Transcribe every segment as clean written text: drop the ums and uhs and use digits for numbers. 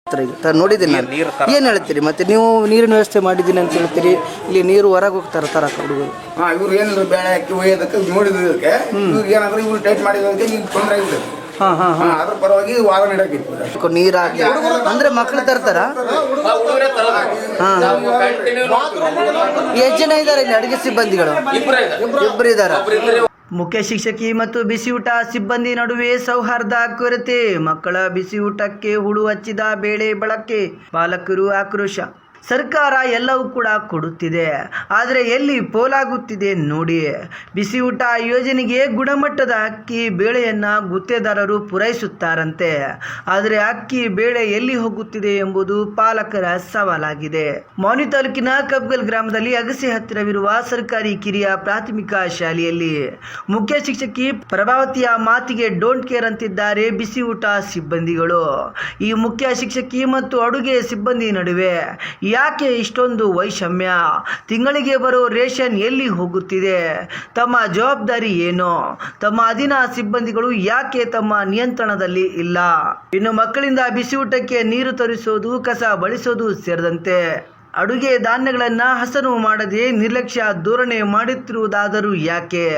ನೋಡಿದ್ದೀನಿ ನಾನು. ಏನು ಹೇಳ್ತೀರಿ ಮತ್ತೆ ನೀವು ನೀರಿನ ವ್ಯವಸ್ಥೆ ಮಾಡಿದ್ದೀನಿ ಅಂತ ಹೇಳ್ತೀರಿ, ಇಲ್ಲಿ ನೀರು ಹೊರಗೆ ಹೋಗ್ತಾರೆ ತರ ಹುಡುಗರು. ಇವ್ರು ಏನಿಲ್ಲ ಬೇಳೆ ಹಾಕಿ ಒಯ್ಯೋದಕ್ಕೆ ನೋಡಿದಕ್ಕೆ ಇವ್ರು ಏನಾದ್ರು ಇವ್ರು ಟೈಟ್ ಮಾಡಿದಕ್ಕೆ ಈಗ ತೊಂದರೆ ಆಗಿದೆ. ಅದ್ರ ಪರವಾಗಿ ವಾದ ನೀಡಾಕಿತ್ತು ನೀರಾಗಿ ಅಂದ್ರೆ ಮಕ್ಳು ತರ್ತಾರ. ಎಷ್ಟು ಜನ ಇದ್ದಾರೆ ಇಲ್ಲಿ ಅಡುಗೆ ಸಿಬ್ಬಂದಿಗಳು? ಇಬ್ಬರು ಇದ್ದಾರೆ. ಮುಖ್ಯ ಶಿಕ್ಷಕಿ ಮತ್ತು ಬಿಸಿಯೂಟ ಸಿಬ್ಬಂದಿ ನಡುವೆ ಸೌಹಾರ್ದ ಕೊರತೆ, ಮಕ್ಕಳ ಬಿಸಿಯೂಟಕ್ಕೆ ಹುಳು ಹಚ್ಚಿದ ಬೇಳೆ ಬಳಕೆ, ಪಾಲಕರು ಆಕ್ರೋಶ. ಸರ್ಕಾರ ಎಲ್ಲವೂ ಕೂಡ ಕೊಡುತ್ತಿದೆ, ಆದರೆ ಎಲ್ಲಿ ಪೋಲಾಗುತ್ತಿದೆ ನೋಡಿ. ಬಿಸಿಯೂಟ ಯೋಜನೆಗೆ ಗುಣಮಟ್ಟದ ಅಕ್ಕಿ ಬೇಳೆಯನ್ನು ಗುತ್ತೇದಾರರು ಪೂರೈಸುತ್ತಾರಂತೆ, ಆದರೆ ಅಕ್ಕಿ ಬೇಳೆ ಎಲ್ಲಿ ಹೋಗುತ್ತಿದೆ ಎಂಬುದು ಪಾಲಕರ ಸವಾಲಾಗಿದೆ. ಮೌನಿ ತಾಲೂಕಿನ ಕಬ್ಗಲ್ ಗ್ರಾಮದಲ್ಲಿ ಅಗಸೆ ಹತ್ತಿರವಿರುವ ಸರ್ಕಾರಿ ಕಿರಿಯ ಪ್ರಾಥಮಿಕ ಶಾಲೆಯಲ್ಲಿ ಮುಖ್ಯ ಶಿಕ್ಷಕಿ ಪ್ರಭಾವತಿಯ ಮಾತಿಗೆ ಡೋಂಟ್ ಕೇರ್ ಅಂತಿದ್ದಾರೆ ಬಿಸಿಯೂಟ ಸಿಬ್ಬಂದಿಗಳು. ಈ ಮುಖ್ಯ ಶಿಕ್ಷಕಿ ಮತ್ತು ಅಡುಗೆ ಸಿಬ್ಬಂದಿ ನಡುವೆ ಯಾಕೆ ಇಷ್ಟೊಂದು ವೈಷಮ್ಯ? ತಿಂಗಳಿಗೆ ಬರೋ ರೇಷನ್ ಎಲ್ಲಿ ಹೋಗುತ್ತಿದೆ? ತಮ್ಮ ಜವಾಬ್ದಾರಿ ಏನು? ತಮ್ಮ ಅಧೀನ ಸಿಬ್ಬಂದಿಗಳು ಯಾಕೆ ತಮ್ಮ ನಿಯಂತ್ರಣದಲ್ಲಿ ಇಲ್ಲ? ಇನ್ನು ಮಕ್ಕಳಿಂದ ಬಿಸಿಯೂಟಕ್ಕೆ ನೀರು ತರಿಸೋದು, ಕಸ ಬಳಿಸೋದು ಸೇರಿದಂತೆ ಅಡುಗೆ ಧಾನ್ಯಗಳನ್ನು ಹಸನು ಮಾಡದೆ ನಿರ್ಲಕ್ಷ್ಯ ಧೋರಣೆ ಮಾಡುತ್ತಿರುವುದಾದರೂ ಯಾಕೆ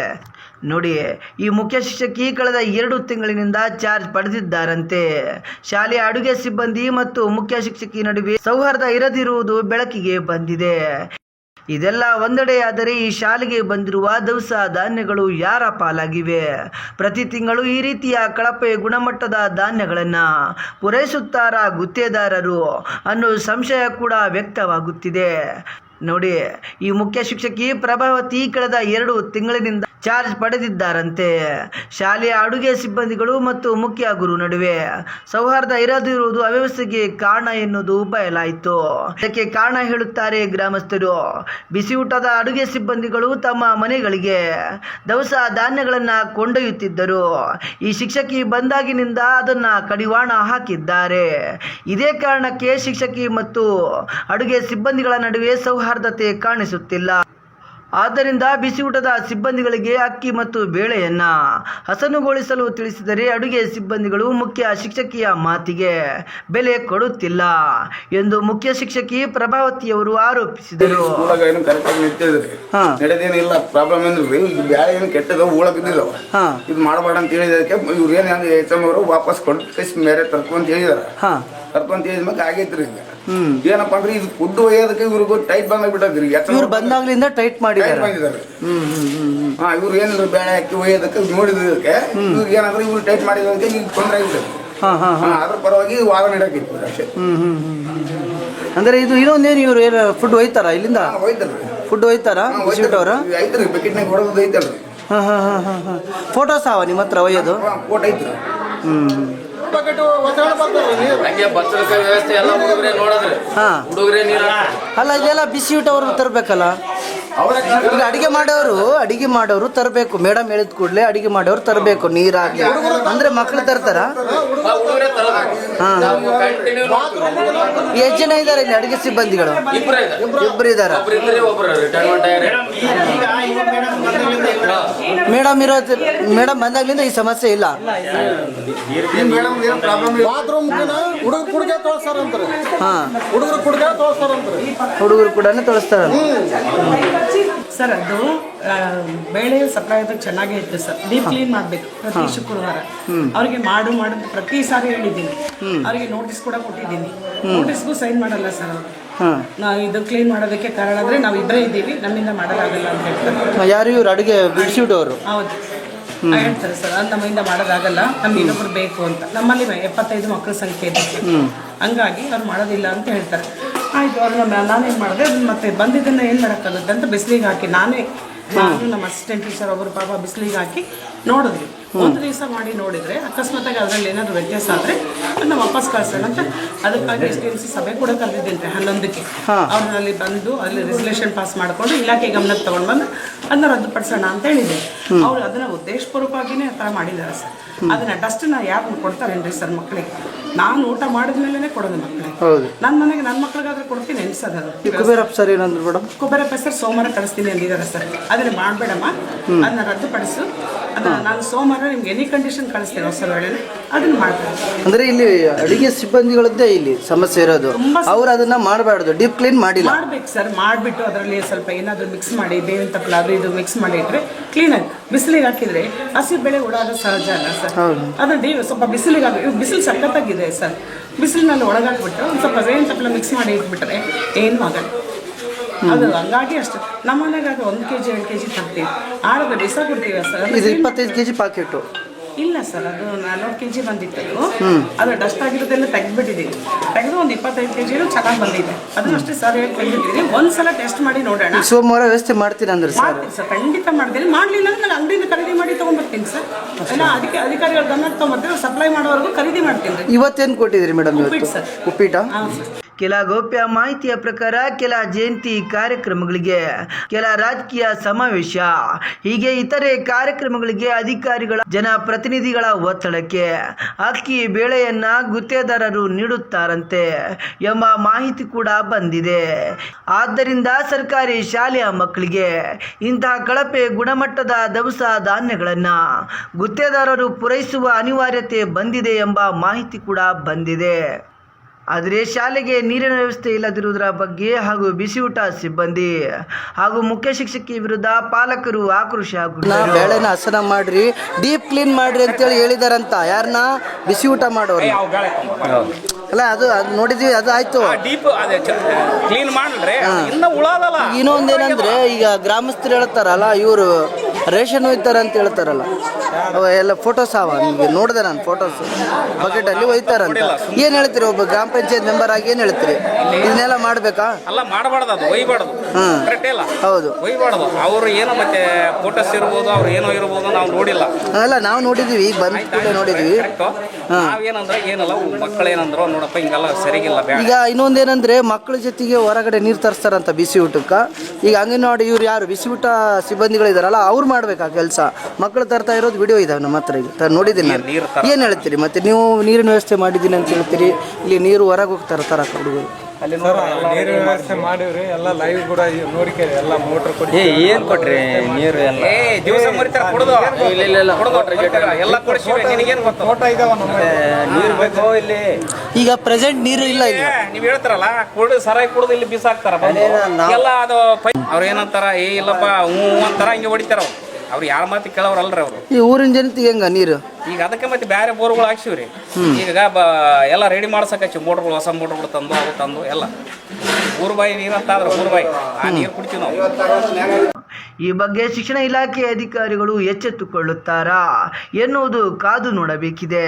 ನೋಡಿ. ಈ ಮುಖ್ಯ ಶಿಕ್ಷಕಿ ಕಳೆದ 2 ತಿಂಗಳಿನಿಂದ ಚಾರ್ಜ್ ಪಡೆದಿದ್ದಾರಂತೆ. ಶಾಲೆಯ ಅಡುಗೆ ಸಿಬ್ಬಂದಿ ಮತ್ತು ಮುಖ್ಯ ಶಿಕ್ಷಕಿ ನಡುವೆ ಸೌಹಾರ್ದ ಇರದಿರುವುದು ಬೆಳಕಿಗೆ ಬಂದಿದೆ. ಇದೆಲ್ಲ ಒಂದೆಡೆಯಾದರೆ ಈ ಶಾಲೆಗೆ ಬಂದಿರುವ ದವಸ ಧಾನ್ಯಗಳು ಯಾರ ಪಾಲಾಗಿವೆ? ಪ್ರತಿ ತಿಂಗಳು ಈ ರೀತಿಯ ಕಳಪೆ ಗುಣಮಟ್ಟದ ಧಾನ್ಯಗಳನ್ನು ಪೂರೈಸುತ್ತಾರಾ ಗುತ್ತೇದಾರರು ಅನ್ನೋ ಸಂಶಯ ಕೂಡ ವ್ಯಕ್ತವಾಗುತ್ತಿದೆ ನೋಡಿ. ಈ ಮುಖ್ಯ ಶಿಕ್ಷಕಿ ಪ್ರಭಾವತಿ ಕಳೆದ 2 ತಿಂಗಳಿನಿಂದ ಚಾರ್ಜ್ ಪಡೆದಿದ್ದಾರಂತೆ. ಶಾಲೆಯ ಅಡುಗೆ ಸಿಬ್ಬಂದಿಗಳು ಮತ್ತು ಮುಖ್ಯ ಗುರು ನಡುವೆ ಸೌಹಾರ್ದ ಇರದಿರುವುದು ಅವ್ಯವಸ್ಥೆಗೆ ಕಾರಣ ಎನ್ನುವುದು ಬಯಲಾಯಿತು. ಇದಕ್ಕೆ ಕಾರಣ ಹೇಳುತ್ತಾರೆ ಗ್ರಾಮಸ್ಥರು. ಬಿಸಿಯೂಟದ ಅಡುಗೆ ಸಿಬ್ಬಂದಿಗಳು ತಮ್ಮ ಮನೆಗಳಿಗೆ ದವಸ ಧಾನ್ಯಗಳನ್ನು ಕೊಂಡೊಯ್ಯುತ್ತಿದ್ದರು. ಈ ಶಿಕ್ಷಕಿ ಬಂದಾಗಿನಿಂದ ಅದನ್ನು ಕಡಿವಾಣ ಹಾಕಿದ್ದಾರೆ. ಇದೇ ಕಾರಣಕ್ಕೆ ಶಿಕ್ಷಕಿ ಮತ್ತು ಅಡುಗೆ ಸಿಬ್ಬಂದಿಗಳ ನಡುವೆ ಸೌಹಾರ್ದತೆ ಕಾಣಿಸುತ್ತಿಲ್ಲ. ಆದ್ದರಿಂದ ಬಿಸಿಯೂಟದ ಸಿಬ್ಬಂದಿಗಳಿಗೆ ಅಕ್ಕಿ ಮತ್ತು ಬೇಳೆಯನ್ನು ಹಸನುಗೊಳಿಸಲು ತಿಳಿಸಿದರೆ ಅಡುಗೆ ಸಿಬ್ಬಂದಿಗಳು ಮುಖ್ಯ ಶಿಕ್ಷಕಿಯ ಮಾತಿಗೆ ಬೆಲೆ ಕೊಡುತ್ತಿಲ್ಲ ಎಂದು ಮುಖ್ಯ ಶಿಕ್ಷಕಿ ಪ್ರಭಾವತಿಯವರು ಆರೋಪಿಸಿದರು. ನಡೆದೇನಿಲ್ಲ ಪ್ರಾಬ್ಲಮ್ ಅಂದ್ರೆ ಬೇಳೆ ಏನು ಕೆಟ್ಟದ ಊಳ ಬಿದ್ದಿದ್ದಾವ, ಇದು ಮಾಡಬೇಡ ಅಂತ ಹೇಳಿದಕ್ಕೆ ಇವ್ರು ಏನು ಹೆಚ್ಚವರು ವಾಪಸ್ ಕೊಟ್ಟು ಬೇರೆ ತರ್ಕೊಂತ ಹೇಳಿದಾರೆ. ತರ್ಕೊಂತ ಹೇಳಿದ್ಮೇಲೆ ಆಗೈತ್ರಿ. ಈಗ ಏನಪ್ಪಾ ಅಂದ್ರೆ ಇದು ಫುಡ್ ಒಯ್ಯೋದಕ್ಕೆ ಇವ್ರಿಗೂ ಟೈಟ್ ಬಂದಾಗ್ಬಿಟ್ಟದ್ರಿ. ಇವ್ರು ಬಂದಾಗ್ಲಿಂದ ಟೈಟ್ ಮಾಡಿದ್ದಾರೆ. ಇವ್ರು ಏನಿಲ್ಲ ಬೇಳೆ ಹಾಕಿ ಒಯ್ಯೋದಕ್ಕೆ ನೋಡಿದಕ್ಕೆ ಇವ್ರು ಏನಾದ್ರು ಇವ್ರು ಟೈಟ್ ಮಾಡಿದಕ್ಕೆ ಈಗ ತೊಂದರೆ ಆಗಿಬಿಟ್ಟದೆ. ಅದ್ರ ಪರವಾಗಿ ವಾದ ನೀಡಾಕಿತ್ತು ಅಷ್ಟೇ. ಅಂದ್ರೆ ಇದು ಇನ್ನೊಂದೇನು ಇವ್ರು ಏನು ಫುಡ್ ಒಯ್ತಾರ ಇಲ್ಲಿಂದ? ಫುಡ್ ಒಯ್ತಾರ ಬಿಸಿಯೂಟವ್ರ? ಐತ್ರಿ ಬಕೆಟ್ನಾಗ ಹೊಡೆದು ಐತಲ್ರಿ. ಫೋಟೋಸ್ ಅವ ನಿಮ್ಮ ಹತ್ರ ಒಯ್ಯೋದು? ಫೋಟೋ ಐತ್ರಿ. ಅಲ್ಲ ಇದೆಲ್ಲ ಬಿಸಿಯೂಟ ಅವ್ರು ತರಬೇಕಲ್ಲ. ಈಗ ಅಡಿಗೆ ಮಾಡೋರು ತರಬೇಕು. ಮೇಡಮ್ ಹೇಳಿದ ಕೂಡಲೇ ಅಡಿಗೆ ಮಾಡೋರು ತರಬೇಕು ನೀರಾಗಿ. ಅಂದ್ರೆ ಮಕ್ಳು ತರ್ತಾರ. ಎಷ್ಟು ಜನ ಇದ್ದಾರೆ ಇಲ್ಲಿ ಅಡಿಗೆ ಸಿಬ್ಬಂದಿಗಳು? ಇಬ್ಬರು ಇದ್ದಾರೆ. ಮೇಡಮ್ ಬಂದಾಗ್ಲಿಂದ ಈ ಸಮಸ್ಯೆ ಇಲ್ಲ. ಹುಡುಗರು ಕೂಡ ತೊಳಸ್ತಾರ ಸರ್. ಅದು ಬೇಳೆ ಸಪ್ಲೈ ಆಗೋದು ಚೆನ್ನಾಗೇ ಇತ್ತು ಸರ್. ಡೀಪ್ ಕ್ಲೀನ್ ಮಾಡಬೇಕು ಪ್ರತಿ ಶುಕ್ರವಾರ. ಅವ್ರಿಗೆ ಮಾಡು ಪ್ರತಿ ಸಾರಿ ಹೇಳಿದ್ದೀನಿ. ಅವ್ರಿಗೆ ನೋಟಿಸ್ ಕೂಡ ಕೊಟ್ಟಿದ್ದೀನಿ. ನೋಟಿಸ್ಗೂ ಸೈನ್ ಮಾಡಲ್ಲ ಸರ್ ಅವರು. ನಾವು ಇದು ಕ್ಲೀನ್ ಮಾಡೋದಕ್ಕೆ ಕಾರಣ ಅಂದರೆ ನಾವು ಇಬ್ಬರೇ ಇದ್ದೀವಿ, ನಮ್ಮಿಂದ ಮಾಡೋದಾಗಲ್ಲ ಅಂತ ಹೇಳ್ತಾರೆ. ಯಾರು ಇವ್ರು ಅಡುಗೆ ಬಿಡಿಸಿಬಿಟ್ಟವರು? ಹೌದು ಹೇಳ್ತಾರೆ ಸರ್. ಅದು ನಮ್ಮಿಂದ ಮಾಡೋದಾಗಲ್ಲ, ನಮ್ಗೆ ಇನ್ನೊಬ್ರು ಬೇಕು ಅಂತ. ನಮ್ಮಲ್ಲಿ 75 ಮಕ್ಕಳ ಸಂಖ್ಯೆ ಇದೆ, ಹಂಗಾಗಿ ಅವ್ರು ಮಾಡೋದಿಲ್ಲ ಅಂತ ಹೇಳ್ತಾರೆ. ಆಯಿತು, ಅವ್ರನ್ನ ನಾನೇನು ಮಾಡಿದೆ, ಅದನ್ನ ಮತ್ತೆ ಬಂದಿದ್ದನ್ನು ಏನು ಮಾಡೋಕ್ಕಾಗುತ್ತೆ ಅಂತ ಬಿಸಿಲಿಗೆ ಹಾಕಿ ನಾನು ನಮ್ಮ ಅಸಿಸ್ಟೆಂಟ್ ಟೀಚರ್ ಒಬ್ಬರು ಪಾಪ ಬಿಸಿಲಿಗೆ ಹಾಕಿ ನೋಡಿದ್ವಿ. ಒಂದು ದಿವಸ ಮಾಡಿ ನೋಡಿದರೆ ಅಕಸ್ಮಾತಾಗಿ ಅದರಲ್ಲಿ ಏನಾದರೂ ವ್ಯತ್ಯಾಸ ಆದರೆ ಅದನ್ನ ವಾಪಸ್ ಕಳ್ಸೋಣ ಅಂತ ಅದಕ್ಕಾಗಿ STMC ಸಭೆ ಕೂಡ ಕರೆದಿದ್ದೀನಿ 11ಕ್ಕೆ. ಅವ್ರಲ್ಲಿ ಬಂದು ಅಲ್ಲಿ ರೆಸಲ್ಯೂಷನ್ ಪಾಸ್ ಮಾಡಿಕೊಂಡು ಇಲಾಖೆ ಗಮನಕ್ಕೆ ತೊಗೊಂಡು ಬಂದು ಅದನ್ನ ರದ್ದುಪಡಿಸೋಣ ಅಂತ ಹೇಳಿದ್ದೆ. ಅವ್ರು ಅದನ್ನು ಉದ್ದೇಶಪೂರ್ವಕವಾಗಿಯೇ ಆ ಥರ ಮಾಡಿದ್ದಾರೆ ಸರ್. ಅದನ್ನು ಡಸ್ಟನ್ನ ಯಾರು ಕೊಡ್ತಾರೇನ್ರಿ ಸರ್ ಮಕ್ಕಳಿಗೆ? ನಾನು ಊಟ ಮಾಡಿದ್ಮೇಲೆ ಕೊಡೋದು ಮಕ್ಕಳಿಗೆ. ಹೌದು. ನನ್ನ ಮನೆಗೆ ನನ್ನ ಮಕ್ಳಿಗಾದ್ರೆ ಕೊಡ್ತೀನಿ ಎನ್ಸೋದು. ಕುಬೇರಪ್ಪ ಸರ್ ಏನಂದ್ರು ಮೇಡಮ್? ಕುಬೇರಪ್ಪ ಸರ್ ಸೋಮವಾರ ಕಳಿಸ್ತೀನಿ ಅಂದಿದ್ದಾರೆ ಸರ್. ಅದನ್ನ ಮಾಡಬೇಡಮ್ಮ, ಅದನ್ನ ರದ್ದುಪಡಿಸು, ಅದನ್ನ ನಾನು ಸೋಮವಾರ ನಿಮ್ಗೆ ಎನಿ ಕಂಡೀಷನ್ ಕಳಿಸ್ತೀನಿ ಹೊಸ ವೇಳೆ, ಅದನ್ನ ಮಾಡ್ತೀನಿ. ಅಂದ್ರೆ ಇಲ್ಲಿ ಅಡಿಗೆ ಸಿಬ್ಬಂದಿಗಳದ್ದೇ ಇಲ್ಲಿ ಸಮಸ್ಯೆ ಇರೋದು. ಅವ್ರು ಅದನ್ನ ಮಾಡಬಾರ್ದು, ಡೀಪ್ ಕ್ಲೀನ್ ಮಾಡಿಲ್ಲ. ಮಾಡ್ಬೇಕು ಸರ್, ಮಾಡಿಬಿಟ್ಟು ಅದರಲ್ಲಿ ಸ್ವಲ್ಪ ಏನಾದರೂ ಮಿಕ್ಸ್ ಮಾಡಿ ಬೇವಿನ ತಪ್ಪಲ ಅದು ಇದು ಮಿಕ್ಸ್ ಮಾಡಿ ಇಟ್ಟರೆ ಕ್ಲೀನಾಗಿ ಬಿಸಿಲಿಗೆ ಹಾಕಿದ್ರೆ ಹಸಿ ಬೆಳೆ ಓಡಾಡೋ ಸಹಜ ಅಲ್ಲ ಸರ್. ಅದು ಸ್ವಲ್ಪ ಬಿಸಿಲಿಗೆ ಹಾಕಿ, ಬಿಸಿಲು ಸಖತ್ತಾಗಿದೆ ಸರ್. ಬಿಸಿಲಿನಲ್ಲಿ ಒಳಗಾಕ್ಬಿಟ್ಟು ಒಂದು ಸ್ವಲ್ಪ ಬೇವಿನ ತಪ್ಪಲ ಮಿಕ್ಸ್ ಮಾಡಿ ಇಟ್ಬಿಟ್ರೆ ಏನು ಆಗಲ್ಲ. ಅದು ಹಂಗಾಗಿ ಅಷ್ಟೇ. ನಮ್ಮ ಮನೆಗಾಗ 1 kg 2 kg ತರ್ತೀವಿ, ಆಡೋದು ಬಿಸಾಕ್ಬಿಡ್ತೀವಿ ಸರ್. ಇದು 25 kg ಪಾಕೆಟು ಇಲ್ಲ ಸರ್, ಅದು 40 kg ಬಂದಿತ್ತು. ಅದು ಡಸ್ಟ್ ಆಗಿರೋದೆಲ್ಲ ತೆಗೆದ್ಬಿಟ್ಟಿದ್ದೀವಿ. ತೆಗೆದು ಒಂದು 25 kg ಚೆನ್ನಾಗಿ ಬಂದಿದೆ. ಅದನ್ನು ಅಷ್ಟೇ ಸರ್ ಹೇಳಿ ತೆಗೆದಿದ್ದೀವಿ. ಒಂದ್ಸಲ ಟೆಸ್ಟ್ ಮಾಡಿ ನೋಡೋಣ. ಸೋಮವಾರ ವ್ಯವಸ್ಥೆ ಮಾಡ್ತೀನಿ ಅಂದ್ರೆ ಸರ್? ಮಾಡ್ತೀನಿ ಸರ್, ಖಂಡಿತ ಮಾಡ್ತೀನಿ. ಮಾಡಲಿಲ್ಲ ಅಂದ್ರೆ ನಾನು ಅಂಗಡಿಯಿಂದ ಖರೀದಿ ಮಾಡಿ ತೊಗೊಂಡ್ಬರ್ತೀನಿ ಸರ್. ಎಲ್ಲ ಅದಕ್ಕೆ ಅಧಿಕಾರಿಗಳ ಗಮನ ತೊಗೊಂಬರ್ತೀನಿ, ಸಪ್ಲೈ ಮಾಡೋವರೆಗೂ ಖರೀದಿ ಮಾಡ್ತೀನಿ. ಇವತ್ತೇನು ಕೊಟ್ಟಿದ್ದೀರಿ ಮೇಡಮ್? ಉಪ್ಪಿಟ್ಟು ಸರ್. ಉಪ್ಪಿಟ್ಟಾ? ಹಾಂ ಸರ್. ಕೆಲ ಗೌಪ್ಯ ಮಾಹಿತಿಯ ಪ್ರಕಾರ ಕೆಲ ಜಯಂತಿ ಕಾರ್ಯಕ್ರಮಗಳಿಗೆ, ಕೆಲ ರಾಜಕೀಯ ಸಮಾವೇಶ, ಹೀಗೆ ಇತರೆ ಕಾರ್ಯಕ್ರಮಗಳಿಗೆ ಅಧಿಕಾರಿಗಳ ಜನಪ್ರತಿನಿಧಿಗಳ ಒತ್ತಡಕ್ಕೆ ಅಕ್ಕಿ ಬೇಳೆಯನ್ನ ಗುತ್ತೇದಾರರು ನೀಡುತ್ತಾರಂತೆ ಎಂಬ ಮಾಹಿತಿ ಕೂಡ ಬಂದಿದೆ. ಆದ್ದರಿಂದ ಸರ್ಕಾರಿ ಶಾಲೆಯ ಮಕ್ಕಳಿಗೆ ಇಂತಹ ಕಳಪೆ ಗುಣಮಟ್ಟದ ದವಸ ಧಾನ್ಯಗಳನ್ನು ಗುತ್ತೇದಾರರು ಪೂರೈಸುವ ಅನಿವಾರ್ಯತೆ ಬಂದಿದೆ ಎಂಬ ಮಾಹಿತಿ ಕೂಡ ಬಂದಿದೆ. ಆದರೆ ಶಾಲೆಗೆ ನೀರಿನ ವ್ಯವಸ್ಥೆ ಇಲ್ಲದಿರುವುದರ ಬಗ್ಗೆ ಹಾಗೂ ಬಿಸಿಯೂಟ ಸಿಬ್ಬಂದಿ ಹಾಗೂ ಮುಖ್ಯ ಶಿಕ್ಷಕಿ ವಿರುದ್ಧ ಪಾಲಕರು ಆಕ್ರೋಶ ಬೇಳೆನ ಹಸನ ಮಾಡ್ರಿ, ಡೀಪ್ ಕ್ಲೀನ್ ಮಾಡ್ರಿ ಅಂತೇಳಿ ಹೇಳಿದಾರಂತ. ಯಾರನ್ನ? ಬಿಸಿಯೂಟ ಮಾಡೋರು ಅಲ್ಲ. ಅದು ನೋಡಿದ್ವಿ, ಅದು ಆಯ್ತು. ಕ್ಲೀನ್ ಮಾಡ್ರಿ. ಇನ್ನೊಂದೇನಂದ್ರೆ ಈಗ ಗ್ರಾಮಸ್ಥರು ಹೇಳ್ತಾರಲ್ಲ, ಇವರು ರೇಷನ್ ಒಯ್ತಾರೆ ಅಂತ ಹೇಳ್ತಾರಲ್ಲ, ಎಲ್ಲ ಫೋಟೋಸ್ ಅವ ನೋಡಿದೆ ನಾನು. ಫೋಟೋಸ್ ಬಕೆಟ್ ಅಲ್ಲಿ ಒಯ್ತಾರಂತ. ಏನ್ ಹೇಳ್ತೀರಿ ಒಬ್ಬ ಗ್ರಾಮ ಪಂಚಾಯತ್ ಮೆಂಬರ್ ಆಗಿ ಏನ್ ಹೇಳ್ತೀರಿ? ಇದನ್ನೆಲ್ಲ ಮಾಡ್ಬೇಕಾ? ಅಲ್ಲ, ಮಾಡಬಾರ್ದು, ಅದು ಒಯ್ಬಾರ್ದು. ಕರೆಕ್ಟ್ ಇಲ್ಲ, ಹೌದು, ಒಯ್ಬಾರ್ದು. ಅವ್ರು ಏನೋ ಮತ್ತೆ ಫೋಟೋಸ್ ಇರ್ಬೋದು, ಅವ್ರು ಏನೋ ಇರ್ಬೋದು, ನಾವು ನೋಡಿಲ್ಲ. ಅಲ್ಲ, ನಾವು ನೋಡಿದ್ವಿ, ಈಗ ಬಂದ ಕೂಡ ನೋಡಿದ್ವಿ. ನಾವೇನಂದ್ರೆ ಏನಲ್ಲ, ಮಕ್ಕಳು ಏನಂದ್ರು ನೋಡಪ್ಪ ಹಿಂಗೆಲ್ಲ ಸರಿಗಿಲ್ಲ. ಈಗ ಇನ್ನೊಂದೇನಂದ್ರೆ ಮಕ್ಕಳ ಜೊತೆಗೆ ಹೊರಗಡೆ ನೀರು ತರಿಸ್ತಾರಂತ ಬಿಸಿ ಊಟಕ್ಕ. ಈಗ ಅಂಗನವಾಡಿ ಇವ್ರು ಯಾರು ಬಿಸಿ ಊಟ ಸಿಬ್ಬಂದಿಗಳಿದಾರಲ್ಲ, ಅವ್ರು ಮಾಡ್ಬೇಕಾ ಕೆಲಸ? ಮಕ್ಕಳು ತರ್ತಾ ಇರೋದು ವಿಡಿಯೋ ಇದಾವೆ ನಮ್ಮ ಹತ್ರ, ಈಗ ನೋಡಿದ್ದೀನಿ ನಾನು. ಏನು ಹೇಳ್ತೀರಿ? ಮತ್ತೆ ನೀವು ನೀರಿನ ವ್ಯವಸ್ಥೆ ಮಾಡಿದ್ದೀನಿ ಅಂತ ಹೇಳ್ತೀರಿ, ಇಲ್ಲಿ ನೀರು ಹೊರಗೆ ಹೋಗ್ತಾರೆ ತರಕ ಹುಡುಗರು. ನೀರು ವ್ಯವಸ್ಥೆ ಮಾಡಿವ್ರಿ, ಎಲ್ಲ ಲೈವ್ ಕೂಡ ನೋಡಿಕೆ ಎಲ್ಲ ಮೋಟರ್ ಕೊಡಿ. ಏನ್ ಕೊಟ್ರಿ ನೀರು? ಎಲ್ಲ ದಿವಸ ಮರಿತಾರ ಕೊಡೋದು ಎಲ್ಲ ಕೊಡಿಸಿವಿ. ನಿನಗೇನು ಗೊತ್ತು? ಫೋಟೋ ಇದಾವ ನಮ್ಮ ನೀರು ಬೇಕು ಇಲ್ಲಿ. ಈಗ ಪ್ರೆಸೆಂಟ್ ನೀರು ಇಲ್ಲ ಇಲ್ಲಿ. ನೀವ್ ಹೇಳ್ತಾರಲ್ಲ, ಕುಡಿದು ಸರಾಯಿ ಕುಡಿದು ಇಲ್ಲಿ ಬಿಸಾಕ್ತಾರ ಎಲ್ಲ. ಅದು ಅವ್ರ ಏನಂತಾರ, ಇಲ್ಲಪ್ಪ ಹ್ಞೂ ಅಂತಾರ, ಹಿಂಗೆ ಹೊಡಿತಾರ ಅವ್ರು. ಅವ್ರು ಯಾರ ಮಾತಿ ಕೇಳವ್ರಲ್ರಿ ಅವರು. ಈ ಊರಿನ ಜನತೆಗೆ ಹೆಂಗ ನೀರು? ಈಗ ಅದಕ್ಕೆ ಮತ್ತೆ ಬೇರೆ ಬೋರ್ಗಳು ಹಾಕ್ಸಿವ್ರಿ. ಈಗ ಎಲ್ಲ ರೆಡಿ ಮಾಡ್ಸಕ್ಕೆ ಮೋಟ್ರ್ಗಳು, ಹೊಸ ಮೋಟ್ರ್ಗಳು ತಂದು ಅವು ತಂದು ಎಲ್ಲ ಊರು ಬಾಯಿ ನೀರು ಅಂತ ಆದ್ರೆ ಊರು ಬಾಯಿ ಆ ನೀರು ಕುಡಿತೀವಿ ನಾವು. ಈ ಬಗ್ಗೆ ಶಿಕ್ಷಣ ಇಲಾಖೆ ಅಧಿಕಾರಿಗಳು ಎಚ್ಚೆತ್ತುಕೊಳ್ಳುತ್ತಾರಾ ಎನ್ನುವುದು ಕಾದು ನೋಡಬೇಕಿದೆ.